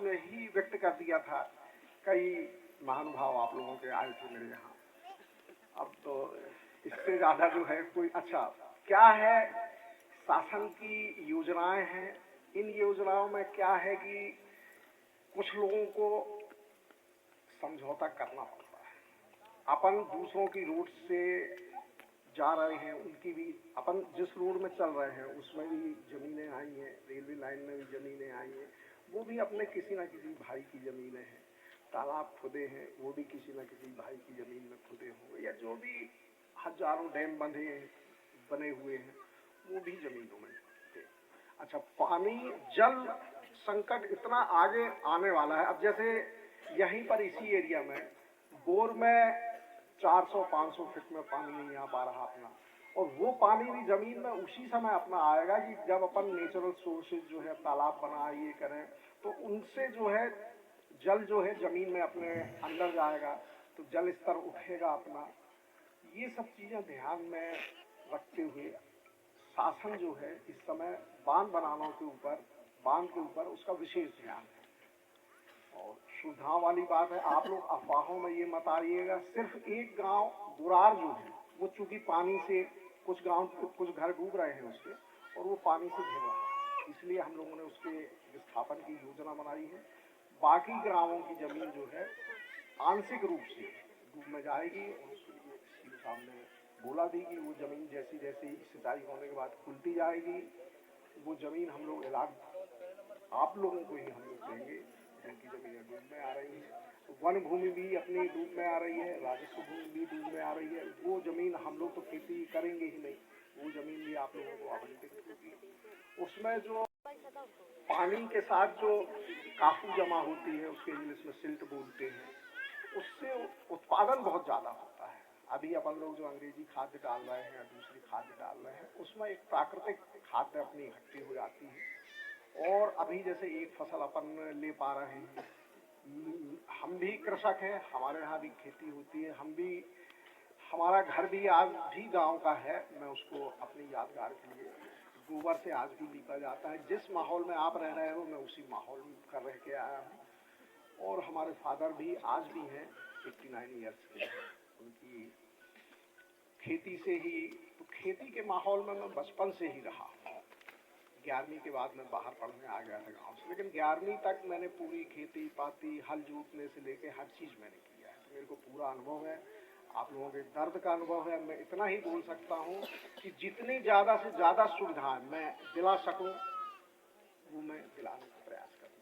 उसने ही व्यक्त कर दिया था। कई महानुभाव आप लोगों के आए थे मेरे यहाँ। अब तो इससे ज्यादा जो है कोई अच्छा क्या है, शासन की योजनाएं हैं, इन योजनाओं में क्या है कि कुछ लोगों को समझौता करना पड़ता है। अपन दूसरों की रूट से जा रहे हैं, उनकी भी अपन जिस रोड में चल रहे हैं उसमें भी जमीनें आई हैं, रेलवे लाइन में भी जमीनें आई हैं, वो भी अपने किसी न किसी भाई की जमीनें हैं। तालाब खुदे हैं, वो भी किसी न किसी भाई की जमीन में खुदे होंगे, या जो भी हजारों डैम बने हुए हैं वो भी जमीनों में थे। अच्छा, पानी जल संकट इतना आगे आने वाला है। अब जैसे यहीं पर इसी एरिया में बोर में 400-500 फीट में पानी नहीं आ पा रहा अपना, और वो पानी भी जमीन में उसी समय अपना आएगा कि जब अपन नेचुरल सोर्सेज जो है तालाब बना ये करें, तो उनसे जो है जल जो है जमीन में अपने अंदर जाएगा, तो जल स्तर उठेगा अपना। ये सब चीजें ध्यान में रखते हुए शासन जो है इस समय बांध के ऊपर उसका विशेष ध्यान है। और सुविधाओं वाली बात है, आप लोग अफवाहों में ये मत आइएगा। सिर्फ एक गांव दुरार जो है वो चूंकि पानी से कुछ घर डूब रहे हैं उसके, और वो पानी से घिर रहा है, इसलिए हम लोगों ने उसके विस्थापन की योजना बनाई है। बाकी गांवों की जमीन जो है आंशिक रूप से डूब में जाएगी, और उसके लिए सीधे सामने बोला भी कि वो जमीन जैसी जैसी सिंचाई होने के बाद खुलती जाएगी, वो जमीन हम लोग आप लोगों को ही हम लोग देंगे जिनकी जमीनें डूब में आ रही है। वन भूमि भी अपनी डूब में आ रही है, राजस्व भूमि भी डूब में आ रही है। वो जमीन हम लोग तो खेती करेंगे ही नहीं, वो जमीन भी आप लोगों को आवंटित होगी। उसमें जो पानी के साथ जो काफू जमा होती है, उसके इंग्लिश में सिल्ट बोलते हैं, उससे उत्पादन बहुत ज्यादा होता है। अभी अपन लोग जो अंग्रेजी खाद्य डाल रहे हैं या दूसरी खाद्य डाल रहे हैं, उसमें एक प्राकृतिक खाद्य अपनी इकट्ठी हो जाती है। और अभी जैसे एक फसल अपन ले पा रहे हैं, हम भी कृषक हैं, हमारे यहाँ भी खेती होती है, हमारा घर भी आज भी गांव का है। मैं उसको अपनी यादगार के लिए गोबर से आज भी लीपा जाता है। जिस माहौल में आप रह रहे हो मैं उसी माहौल में कर रह के आया हूँ। और हमारे फादर भी आज भी हैं 89 ईयर्स के, उनकी खेती से ही, तो खेती के माहौल में मैं बचपन से ही रहा। 11वीं के बाद मैं बाहर पढ़ने आ गया था गांव से, लेकिन 11वीं तक मैंने पूरी खेती पाती हल जोतने से लेके हर चीज मैंने किया है, तो मेरे को पूरा अनुभव है। आप लोगों के दर्द का अनुभव है। मैं इतना ही बोल सकता हूँ कि जितनी ज्यादा से ज्यादा सुविधाएं मैं दिला सकूं वो मैं दिलाने का प्रयास करूंगा।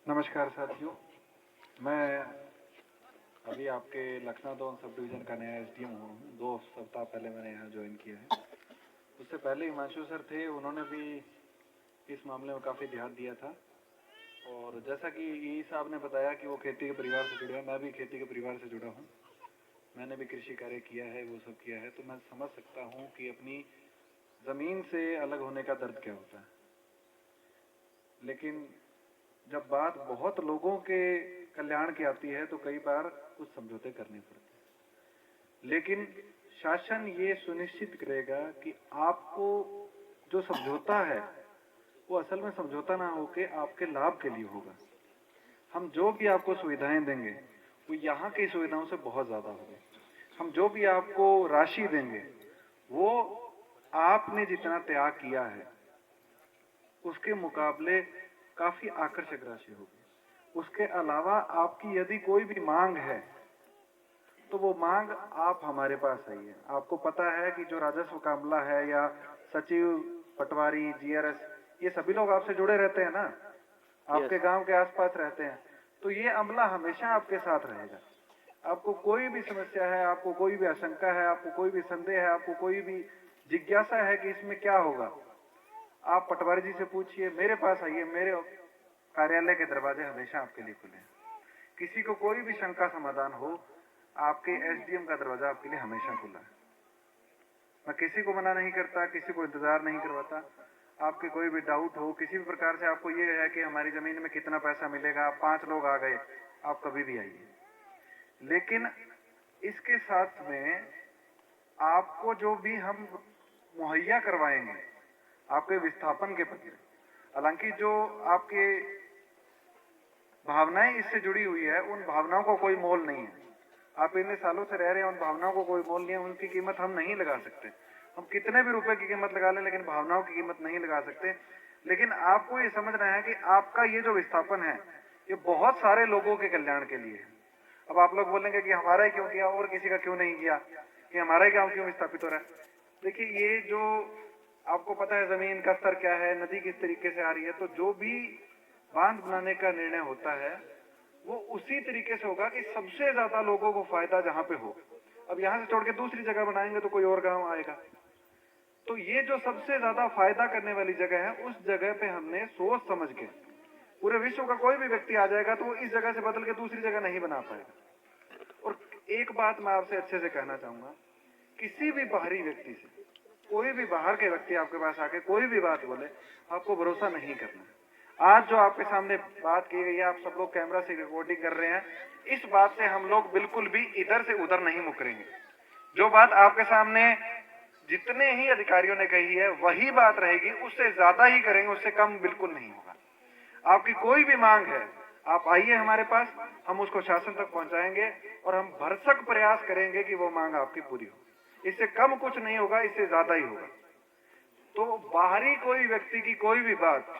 नमस्कार साथियों, मैं अभी आपके लखनऊ सब डिवीज़न का नया एसडीएम हूँ। 2 सप्ताह पहले मैंने यहाँ ज्वाइन किया है। उससे पहले हिमांशु सर थे, उन्होंने भी इस मामले में काफ़ी ध्यान दिया था। और जैसा कि ई साहब ने बताया कि वो खेती के परिवार से जुड़े हैं, मैं भी खेती के परिवार से जुड़ा हूँ। मैंने भी कृषि कार्य किया है, वो सब किया है, तो मैं समझ सकता हूँ कि अपनी ज़मीन से अलग होने का दर्द क्या होता है। लेकिन जब बात बहुत लोगों के कल्याण की आती है तो कई बार कुछ समझौते करने पड़ते हैं। लेकिन शासन ये सुनिश्चित करेगा कि आपको जो समझौता है वो असल में समझौता ना होके आपके लाभ के लिए होगा। हम जो भी आपको सुविधाएं देंगे वो यहाँ की सुविधाओं से बहुत ज्यादा होगी। हम जो भी आपको राशि देंगे वो आपने जितना त्याग किया है उसके मुकाबले काफी आकर्षक राशि होगी। उसके अलावा आपकी यदि कोई भी मांग है तो वो मांग आप हमारे पास आइए। आपको पता है कि जो राजस्व का अमला है या सचिव, पटवारी, जीआरएस, ये सभी लोग आपसे जुड़े रहते हैं ना, आपके गांव के आसपास रहते हैं, तो ये अमला हमेशा आपके साथ रहेगा। आपको कोई भी समस्या है, आपको कोई भी आशंका है, आपको कोई भी संदेह है, आपको कोई भी जिज्ञासा है कि इसमें क्या होगा, आप पटवारी जी से पूछिए, मेरे पास आइए। मेरे कार्यालय के दरवाजे हमेशा आपके लिए खुले हैं। किसी को कोई भी शंका समाधान हो, आपके एसडीएम का दरवाजा आपके लिए हमेशा खुला है। मैं किसी को मना नहीं करता, किसी को इंतजार नहीं करवाता। आपके कोई भी डाउट हो, किसी भी प्रकार से आपको ये है कि हमारी जमीन में कितना पैसा मिलेगा, 5 लोग आ गए, आप कभी भी आइए। लेकिन इसके साथ में आपको जो भी हम मुहैया करवाएंगे आपके विस्थापन के प्रति, हालांकि जो आपके भावनाएं इससे जुड़ी हुई है, उन भावनाओं को कोई मोल नहीं है। आप इतने सालों से रह रहे हैं, उन भावनाओं को कोई मोल नहीं है, उनकी कीमत हम नहीं लगा सकते। हम कितने भी रुपए की कीमत लगा लें, लेकिन भावनाओं की कीमत नहीं लगा सकते। लेकिन आपको ये समझना है कि आपका ये जो विस्थापन है, ये बहुत सारे लोगों के कल्याण के लिए है। अब आप लोग बोलेंगे कि हमारा ही क्यों किया और किसी का क्यों नहीं किया, कि हमारा ही गाँव क्यों विस्थापित हो रहा है। देखिए, ये जो आपको पता है जमीन का स्तर क्या है, नदी किस तरीके से आ रही है, तो जो भी बांध बनाने का निर्णय होता है वो उसी तरीके से होगा कि सबसे ज्यादा लोगों को फायदा जहां पे हो। अब यहां से छोड़ के दूसरी जगह बनाएंगे तो कोई और गांव आएगा। तो ये जो सबसे ज्यादा फायदा करने वाली जगह है, उस जगह पे हमने सोच समझ के, पूरे विश्व का कोई भी व्यक्ति आ जाएगा तो वो इस जगह से बदल के दूसरी जगह नहीं बना पाएगा। और एक बात मैं आपसे अच्छे से कहना चाहूंगा, किसी भी बाहरी व्यक्ति से, कोई भी बाहर के व्यक्ति आपके पास आके कोई भी बात बोले, आपको भरोसा नहीं करना है। आज जो आपके सामने बात की गई है, आप सब लोग कैमरा से रिकॉर्डिंग कर रहे हैं, इस बात से हम लोग बिल्कुल भी इधर से उधर नहीं मुकरेंगे। जो बात आपके सामने जितने ही अधिकारियों ने कही है वही बात रहेगी, उससे ज्यादा ही करेंगे, उससे कम बिल्कुल नहीं होगा। आपकी कोई भी मांग है, आप आइए हमारे पास, हम उसको शासन तक पहुंचाएंगे और हम भरसक प्रयास करेंगे कि वो मांग आपकी पूरी हो। इससे कम कुछ नहीं होगा, इससे ज्यादा ही होगा। तो बाहरी कोई व्यक्ति की कोई भी बात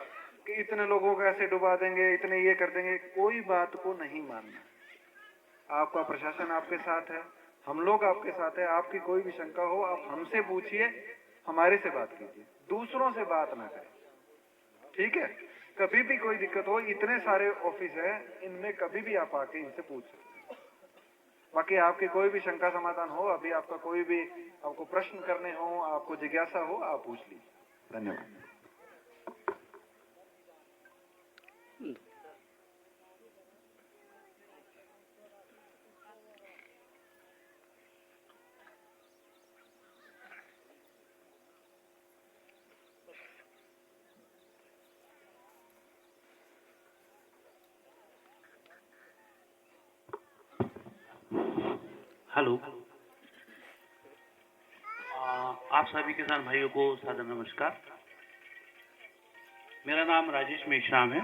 कि इतने लोगों को ऐसे डुबा देंगे, इतने ये कर देंगे, कोई बात को नहीं मानना। आपका प्रशासन आपके साथ है, हम लोग आपके साथ है। आपकी कोई भी शंका हो आप हमसे पूछिए, हमारे से बात कीजिए, दूसरों से बात ना करें, ठीक है। कभी भी कोई दिक्कत हो, इतने सारे ऑफिस है, इनमें कभी भी आप आके इनसे पूछ सकते हैं। बाकी आपकी कोई भी शंका समाधान हो, अभी आपका कोई भी आपको प्रश्न करने हो, आपको जिज्ञासा हो, आप पूछ लीजिए। धन्यवाद। हेलो, आप सभी किसान भाइयों को सादर नमस्कार। मेरा नाम राजेश मेश्राम है,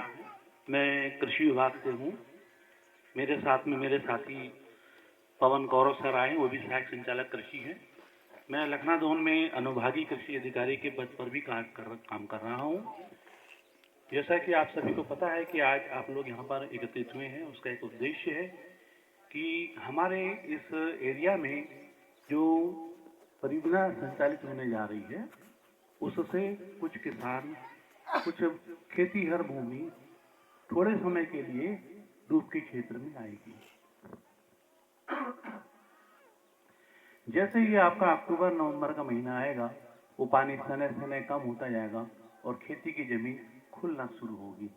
मैं कृषि विभाग से हूँ। मेरे साथ में मेरे साथी पवन गौरव सर आए, वो भी सहायक संचालक कृषि हैं। मैं लखनऊ जोन में अनुभागीय कृषि अधिकारी के पद पर भी काम कर रहा हूँ। जैसा कि आप सभी को पता है कि आज आप लोग यहाँ पर एकत्रित हुए हैं, उसका एक उद्देश्य है कि हमारे इस एरिया में जो परियोजना संचालित होने जा रही है, उससे कुछ किसान, कुछ खेतीहर भूमि थोड़े समय के लिए डूब के क्षेत्र में आएगी। जैसे ही आपका अक्टूबर नवंबर का महीना आएगा, वो पानी समय समय कम होता जाएगा और खेती की जमीन खुलना शुरू होगी।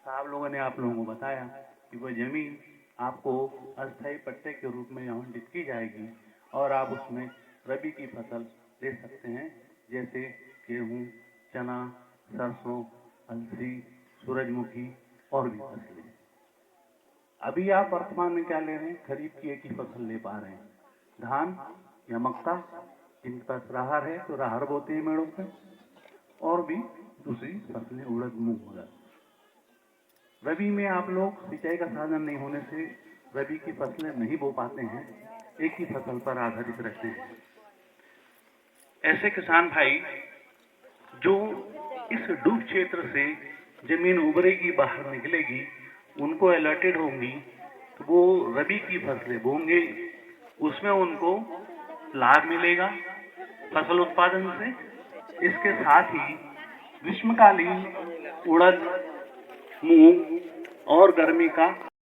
साहब लोगों ने आप लोगों को बताया कि वह जमीन आपको अस्थायी पट्टे के रूप में आवंटित की जाएगी और आप उसमें रबी की फसल ले सकते हैं, जैसे गेहूं, चना, सरसों, अलसी, सूरजमुखी और भी फसलें। अभी आप वर्तमान में क्या ले रहे हैं? खरीफ की एक ही फसल ले पा रहे हैं, धान या मक्का। जिनके पास राहर है तो राहर बोते हैं मेड़ों पे, और भी दूसरी फसलें, उड़द, मूंग वगैरह। रबी में आप लोग सिंचाई का साधन नहीं होने से रबी की फसलें नहीं बो पाते हैं, एक ही फसल पर आधारित रहते हैं। ऐसे किसान भाई जो इस डूब क्षेत्र से जमीन उभरेगी, बाहर निकलेगी, उनको अलर्टेड होंगी, तो वो रबी की फसलें बोंगे, उसमें उनको लाभ मिलेगा फसल उत्पादन से। इसके साथ ही ग्रीष्मकालीन उड़द, मूंग और गर्मी का